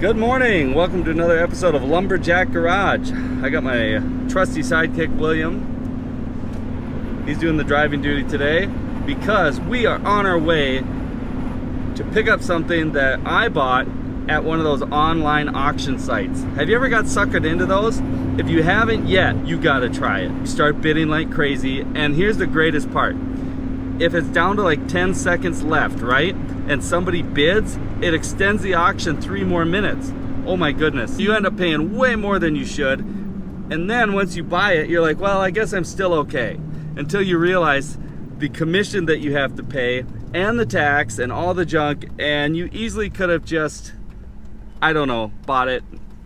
Good morning, welcome to another episode of Lumberjack Garage. I got my trusty sidekick William. He's doing the driving duty today because we are on our way to pick up something that I bought at one of those online auction sites. Have you ever got suckered into those? If you haven't yet, you gotta try it. You start bidding like crazy, and here's the greatest part. If it's down to like 10 seconds left, right? And somebody bids, it extends the auction 3 more minutes. Oh my goodness. You end up paying way more than you should. And then once you buy it, you're like, well, I guess I'm still okay. Until you realize the commission that you have to pay and the tax and all the junk, and you easily could have just, I don't know, bought it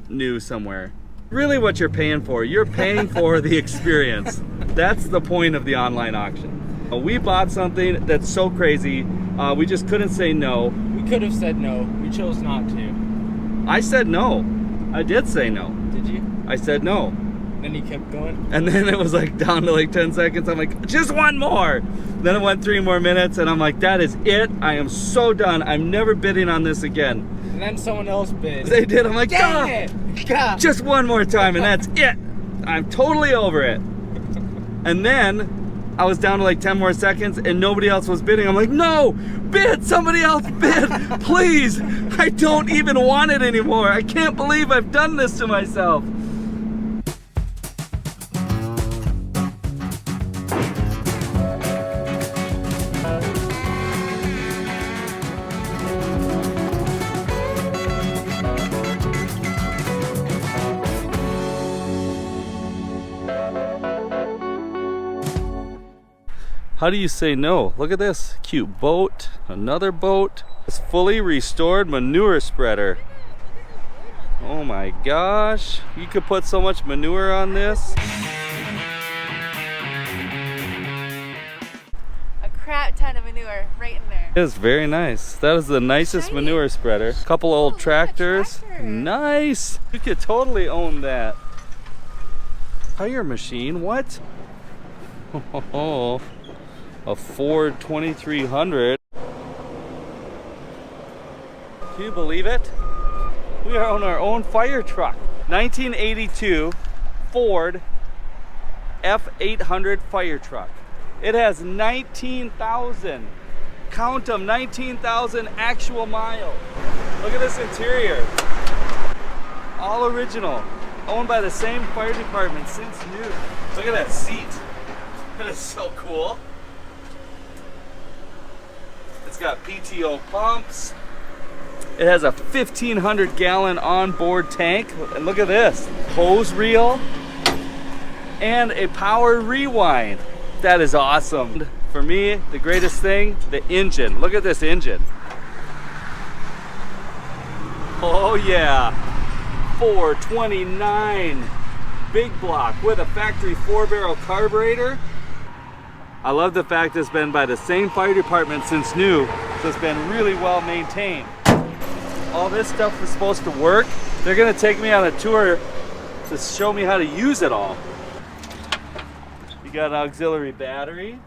new somewhere. Really what you're paying for, you're paying for the experience. That's the point of the online auction. We bought something that's so crazy, we just couldn't say no. We could have said no. We chose not to. I said no. I did say no. Did you? I said no. Then you kept going? And then it was like down to like 10 seconds. I'm like, just one more. Then it went 3 more minutes and I'm like, that is it. I am so done. I'm never bidding on this again. And then someone else bid. They did. I'm like, dang it. God. Just one more time and that's it. I'm totally over it. And then I was down to like 10 more seconds and nobody else was bidding. I'm like, no, bid, somebody else bid, please. I don't even want it anymore. I can't believe I've done this to myself. How do you say no? Look at this cute boat, another boat. It's fully restored manure spreader. Oh my gosh, you could put so much manure on this. A crap ton of manure right in there. It is very nice. That is the nicest manure spreader. Couple old tractors. Nice. You could totally own that. Tire machine, what? Oh. A Ford 2300. Can you believe it? We are on our own fire truck. 1982 Ford F800 fire truck. It has 19,000, count them, 19,000 actual miles. Look at this interior. All original. Owned by the same fire department since new. Look at that seat. That is so cool. It's got PTO pumps. It has a 1,500 gallon onboard tank. And look at this, hose reel and a power rewind. That is awesome. For me, the greatest thing, the engine. Look at this engine. Oh yeah, 429 big block with a factory 4-barrel carburetor. I love the fact it's been by the same fire department since new, so it's been really well maintained. All this stuff is supposed to work. They're gonna take me on a tour to show me how to use it all. You got an auxiliary battery,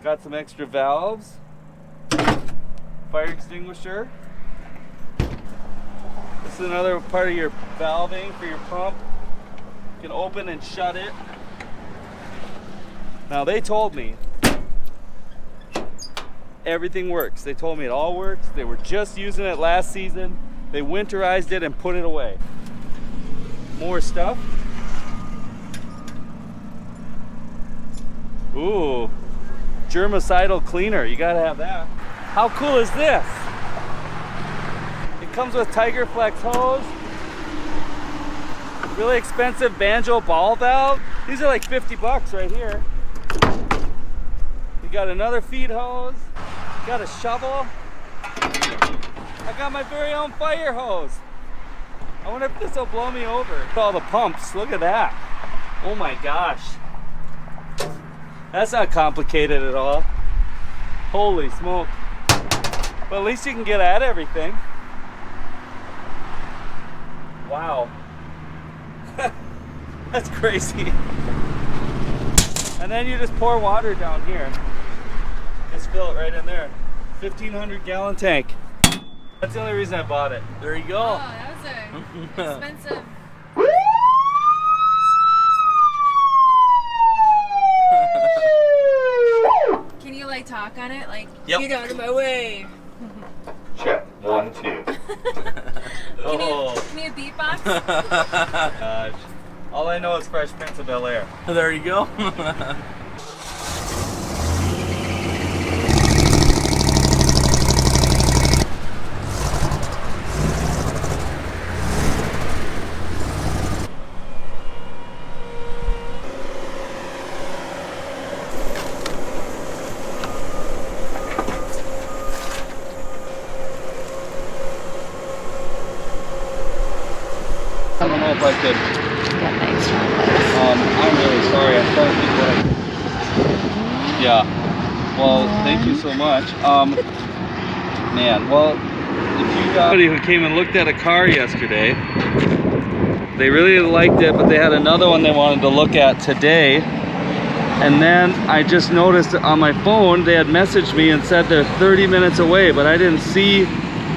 got some extra valves, fire extinguisher. This is another part of your valving for your pump. You can open and shut it. Now they told me everything works. They told me it all works. They were just using it last season. They winterized it and put it away. More stuff. Ooh, germicidal cleaner. You gotta have that. How cool is this? It comes with Tiger Flex hose. Really expensive banjo ball valve. These are like 50 bucks right here. You got another feed hose, got a shovel. I got my very own fire hose. I wonder if this will blow me over. All the pumps, look at that. Oh my gosh. That's not complicated at all. Holy smoke. But at least you can get at everything. Wow. That's crazy. And then you just pour water down here. Just fill it right in there. 1,500 gallon tank. That's the only reason I bought it. There you go. Oh, that was a expensive. Can you like talk on it? Like, Yep. get out of my way. Check. 1, 2. Can you beatbox? Gosh. All I know is Fresh Prince of Bel-Air. There you go. I don't know if I could. Got nice chocolate. I'm really sorry. I'm trying to think what I... Yeah. Well, thank you so much. Man, well, if you got somebody who came and looked at a car yesterday, they really liked it, but they had another one they wanted to look at today. And then I just noticed on my phone they had messaged me and said they're 30 minutes away, but I didn't see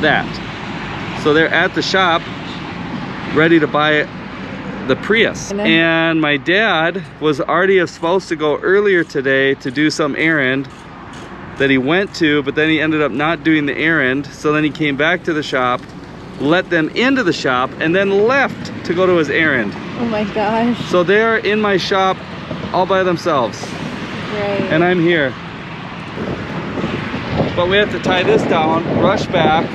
that. So they're at the shop ready to buy the Prius. And my dad was already supposed to go earlier today to do some errand that he went to, but then he ended up not doing the errand. So then he came back to the shop, let them into the shop, and then left to go to his errand. Oh my gosh. So they're in my shop all by themselves. Great. And I'm here. But we have to tie this down, rush back,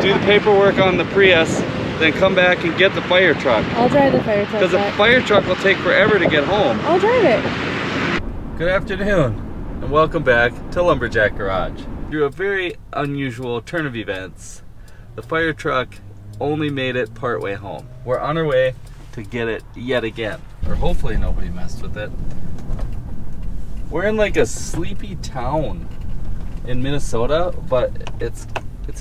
do the paperwork on the Prius, then come back and get the fire truck. I'll drive the fire truck. Because the fire truck will take forever to get home. I'll drive it. Good afternoon, and welcome back to Lumberjack Garage. Through a very unusual turn of events, the fire truck only made it partway home. We're on our way to get it yet again, or hopefully nobody messed with it. We're in like a sleepy town in Minnesota, but it's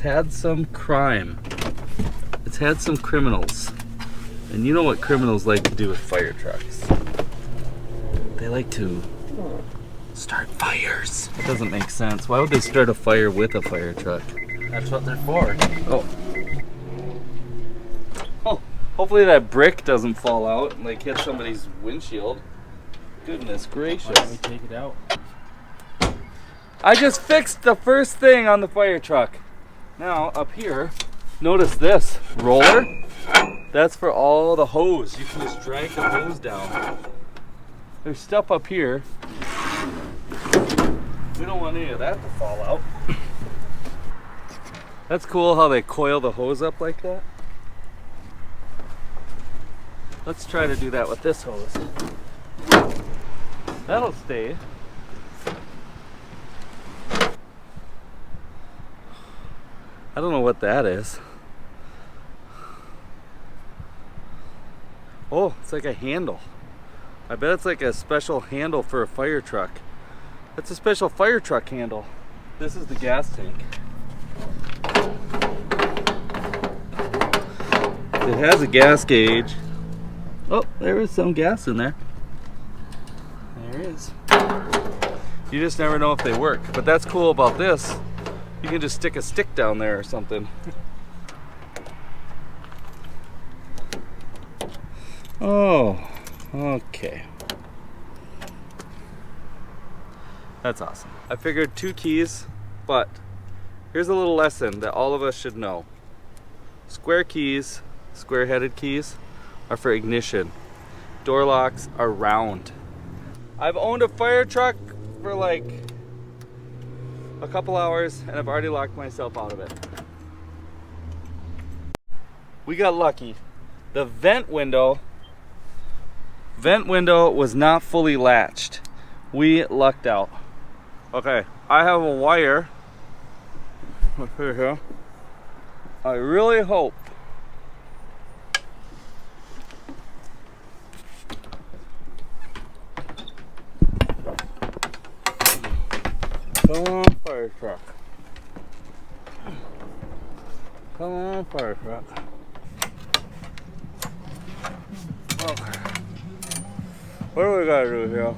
had some crime. It's had some criminals. And you know what criminals like to do with fire trucks? They like to start fires. It doesn't make sense. Why would they start a fire with a fire truck? That's what they're for. Oh. Oh, hopefully that brick doesn't fall out and like hit somebody's windshield. Goodness gracious. Why don't we take it out? I just fixed the first thing on the fire truck. Now up here, notice this roller. That's for all the hose. You can just drag the hose down. There's stuff up here. We don't want any of that to fall out. That's cool how they coil the hose up like that. Let's try to do that with this hose. That'll stay. I don't know what that is. Oh, it's like a handle. I bet it's like a special handle for a fire truck. That's a special fire truck handle. This is the gas tank. It has a gas gauge. Oh, there is some gas in there. There is. You just never know if they work. But that's cool about this. You can just stick a stick down there or something. Oh, okay. That's awesome. I figured 2 keys, but here's a little lesson that all of us should know. Square keys, square-headed keys, are for ignition. Door locks are round. I've owned a fire truck for like a couple hours and I've already locked myself out of it. We got lucky. The vent window was not fully latched. We lucked out. Okay, I have a wire here. I really hope come on, fire truck. Come on, fire truck. Okay. What do we gotta do here?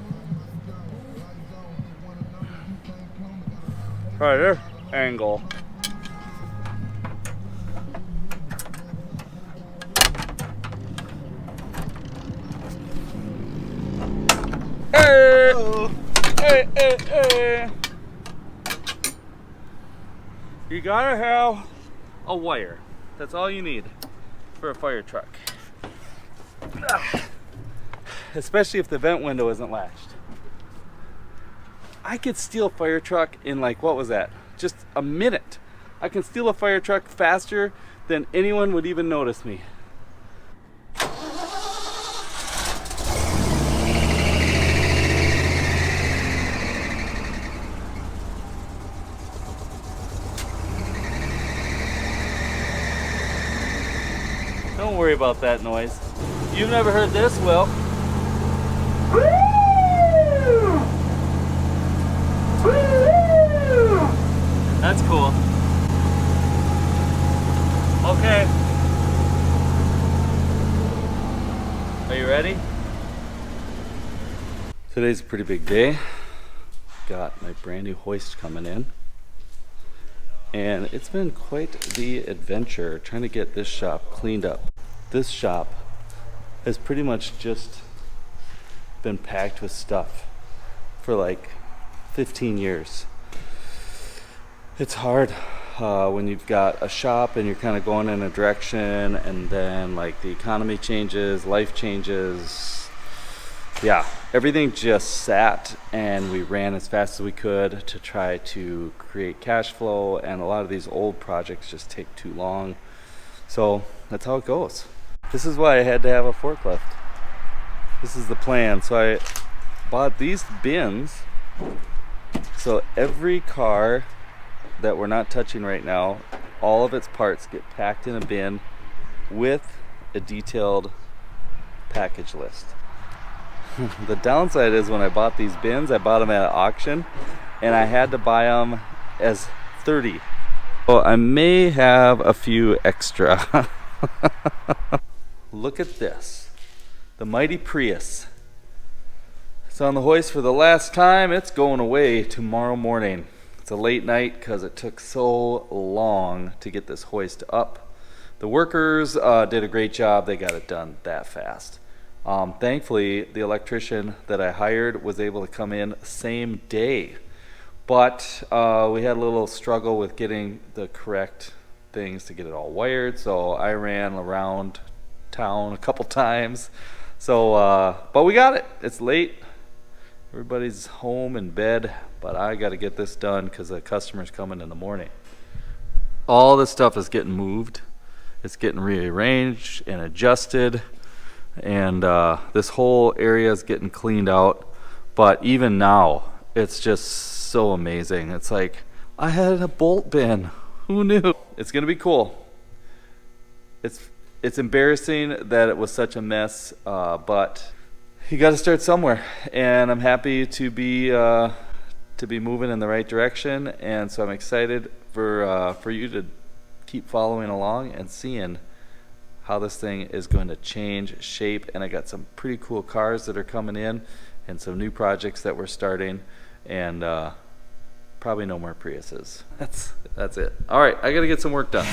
Try this angle. Hey. You gotta have a wire. That's all you need for a fire truck. Especially if the vent window isn't latched. I could steal a fire truck in like, what was that? Just a minute. I can steal a fire truck faster than anyone would even notice me. Don't worry about that noise. You've never heard this, Will. That's cool. Okay. Are you ready? Today's a pretty big day. Got my brand new hoist coming in. And it's been quite the adventure trying to get this shop cleaned up. This shop has pretty much just been packed with stuff for like 15 years. It's hard when you've got a shop and you're kind of going in a direction and then like the economy changes, life changes. Yeah, everything just sat and we ran as fast as we could to try to create cash flow, and a lot of these old projects just take too long. So that's how it goes. This is why I had to have a forklift. This is the plan. So I bought these bins. So every car that we're not touching right now, all of its parts get packed in a bin with a detailed package list. The downside is when I bought these bins, I bought them at an auction and I had to buy them as 30. Well, I may have a few extra. Look at this, the mighty Prius. It's on the hoist for the last time. It's going away tomorrow morning. It's a late night because it took so long to get this hoist up. The workers did a great job. They got it done that fast. Thankfully, the electrician that I hired was able to come in same day. But we had a little struggle with getting the correct things to get it all wired. So I ran around town a couple times. So, but we got it. It's late. Everybody's home in bed, but I got to get this done because the customer's coming in the morning. All this stuff is getting moved. It's getting rearranged and adjusted, and this whole area is getting cleaned out. But even now, it's just so amazing. It's like, I had a bolt bin. Who knew? It's gonna be cool. It's embarrassing that it was such a mess, but you got to start somewhere, and I'm happy to be moving in the right direction. And so I'm excited for you to keep following along and seeing how this thing is going to change shape. And I got some pretty cool cars that are coming in and some new projects that we're starting, and probably no more Priuses. That's it. All right, I got to get some work done.